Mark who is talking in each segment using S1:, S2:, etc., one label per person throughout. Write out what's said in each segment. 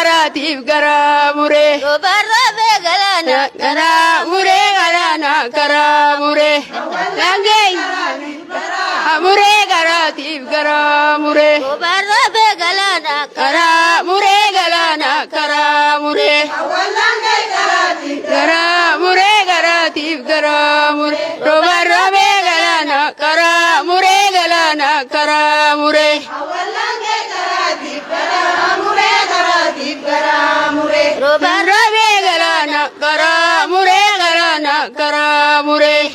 S1: garatiif garaa muree.
S2: Robarrabe galana
S1: Garaa muree galaana garaa muree. Langee muree garatiif garaa muree.
S2: Robarrabe galana
S1: Garaa muree galaana garaa muree. Garaa muree garatiif garaa muree. Robarrabe galaana garaa muree galaana garaa muree. Robarrabe galaana garaa muree galaana garaa muree.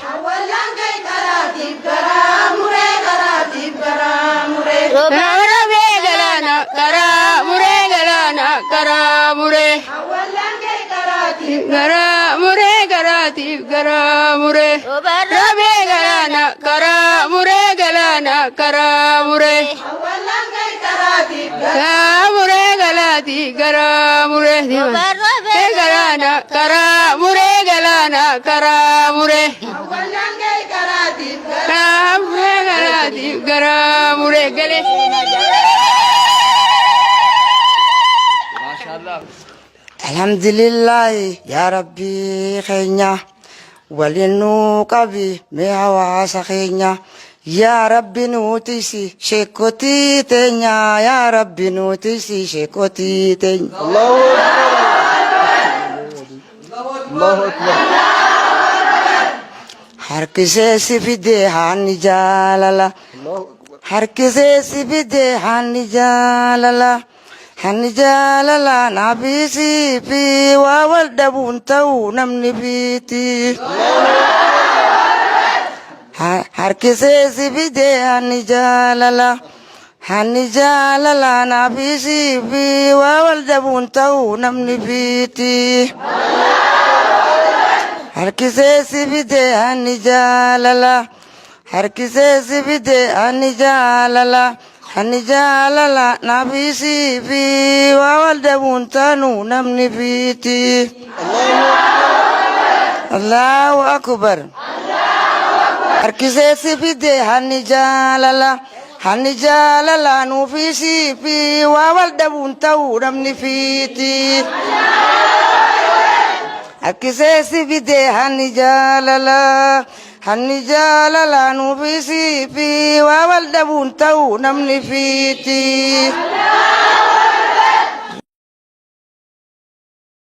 S1: Robarrabe galaana garaa muree galaana garaa muree. Garaa muree garatiif garaa muree. Robarrabe galaana garaa muree galaana garaa muree. Garaa muree galatiif garaa muree.
S2: Robarrabe
S1: Galaana garaa muree galaana garaa muree. Garaa muree galatiif garaa muree galee.
S3: Alhamdulillah ya Rabbi khenya walinu qabi me hawasa khenya ya Rabbi nutisi shekoti tenya ya Rabbi nutisi shekoti tenya Allahu Akbar har kise sifide hani jalala har kise sifide hani jalala Hanjalala nabisi fi wawal dabun tau namni biti har kise sibide hanjalala nabisi fi wawal dabun tau namni biti har kise sibide hanjalala Hanjalala nabisi fi wawal dabun tanu namni fiti Allahu Akbar Harkise sifide hanjalala nufisi fi wawal dabun tau namni fiti Harkise sifide hanjalala nufisi fi wawal dabun tau namni fiti